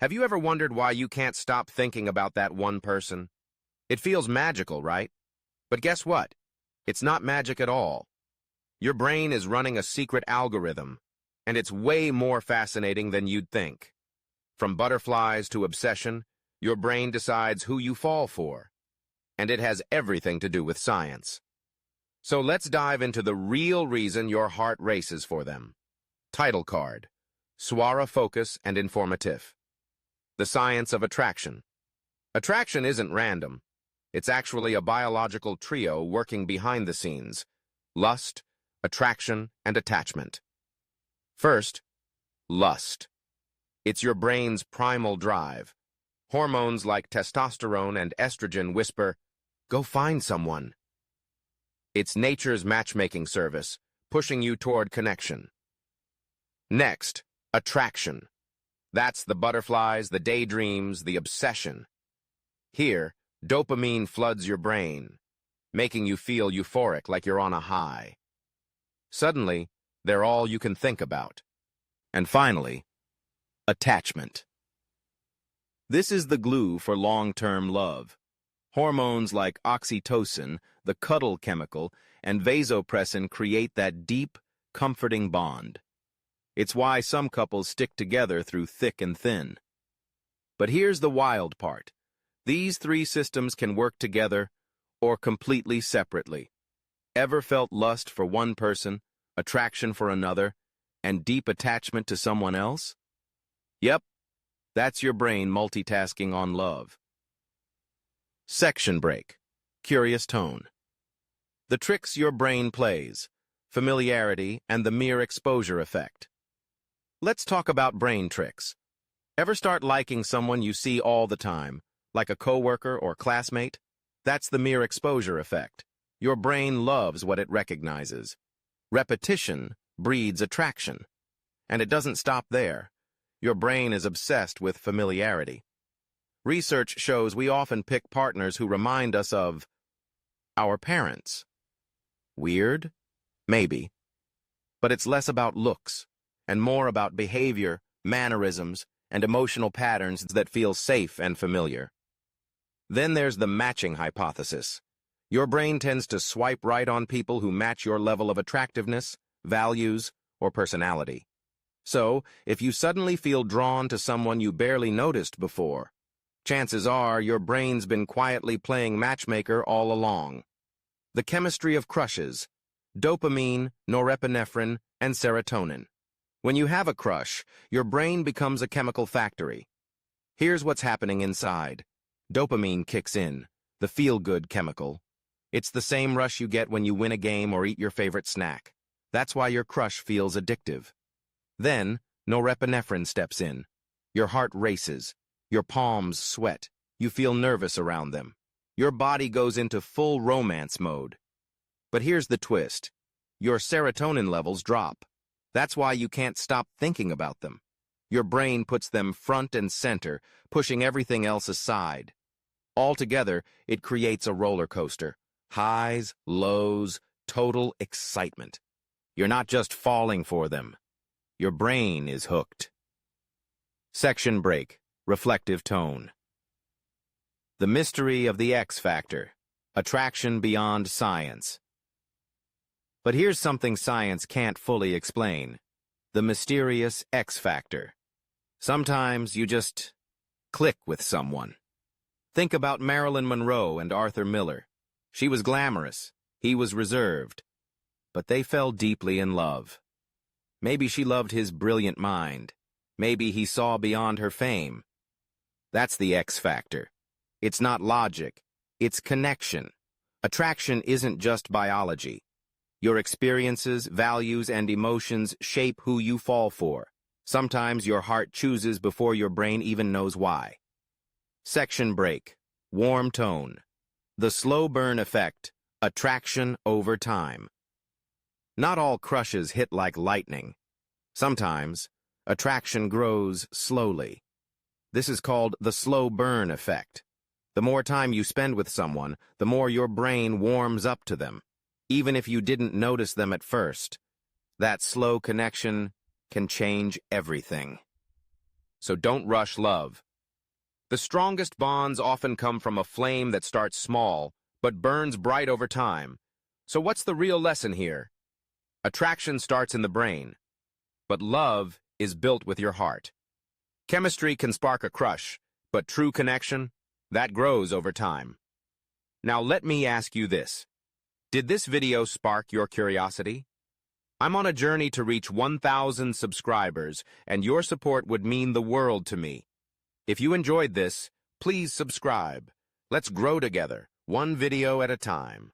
Have you ever wondered why you can't stop thinking about that one person? It feels magical, right? But guess what? It's not magic at all. Your brain is running a secret algorithm, and it's way more fascinating than you'd think. From butterflies to obsession, your brain decides who you fall for, and it has everything to do with science. So let's dive into the real reason your heart races for them. Title card: Suara Focus and Informative. The Science of Attraction. Attraction isn't random. It's actually a biological trio working behind the scenes: lust, attraction, and attachment. First, lust. It's your brain's primal drive. Hormones like testosterone and estrogen whisper, "Go find someone." It's nature's matchmaking service, pushing you toward connection. Next, attraction. That's the butterflies, the daydreams, the obsession. Here, dopamine floods your brain, making you feel euphoric like you're on a high. Suddenly, they're all you can think about. And finally, attachment. This is the glue for long-term love. Hormones like oxytocin, the cuddle chemical, and vasopressin create that deep, comforting bond. It's why some couples stick together through thick and thin. But here's the wild part. These three systems can work together or completely separately. Ever felt lust for one person, attraction for another, and deep attachment to someone else? Yep, that's your brain multitasking on love. Section break. Curious tone. The tricks your brain plays: familiarity and the mere exposure effect. Let's talk about brain tricks. Ever start liking someone you see all the time, like a coworker or classmate? That's the mere exposure effect. Your brain loves what it recognizes. Repetition breeds attraction. And it doesn't stop there. Your brain is obsessed with familiarity. Research shows we often pick partners who remind us of our parents. Weird? Maybe. But it's less about looks and more about behavior, mannerisms, and emotional patterns that feel safe and familiar. Then there's the matching hypothesis. Your brain tends to swipe right on people who match your level of attractiveness, values, or personality. So, if you suddenly feel drawn to someone you barely noticed before, chances are your brain's been quietly playing matchmaker all along. The chemistry of crushes: dopamine, norepinephrine, and serotonin. When you have a crush, your brain becomes a chemical factory. Here's what's happening inside. Dopamine kicks in, the feel-good chemical. It's the same rush you get when you win a game or eat your favorite snack. That's why your crush feels addictive. Then, norepinephrine steps in. Your heart races. Your palms sweat. You feel nervous around them. Your body goes into full romance mode. But here's the twist. Your serotonin levels drop. That's why you can't stop thinking about them. Your brain puts them front and center, pushing everything else aside. Altogether, it creates a roller coaster. Highs, lows, total excitement. You're not just falling for them. Your brain is hooked. Section break. Reflective tone. The mystery of the X factor. Attraction beyond science. But here's something science can't fully explain. The mysterious X factor. Sometimes you just click with someone. Think about Marilyn Monroe and Arthur Miller. She was glamorous. He was reserved. But they fell deeply in love. Maybe she loved his brilliant mind. Maybe he saw beyond her fame. That's the X factor. It's not logic. It's connection. Attraction isn't just biology. Your experiences, values, and emotions shape who you fall for. Sometimes your heart chooses before your brain even knows why. Section break. Warm tone. The slow burn effect. Attraction over time. Not all crushes hit like lightning. Sometimes, attraction grows slowly. This is called the slow burn effect. The more time you spend with someone, the more your brain warms up to them. Even if you didn't notice them at first, that slow connection can change everything. so don't rush love. The strongest bonds often come from a flame that starts small, but burns bright over time. So what's the real lesson here? Attraction starts in the brain, but love is built with your heart. Chemistry can spark a crush, but true connection, that grows over time. Now let me ask you this. Did this video spark your curiosity? I'm on a journey to reach 1,000 subscribers, and your support would mean the world to me. If you enjoyed this, please subscribe. Let's grow together, one video at a time.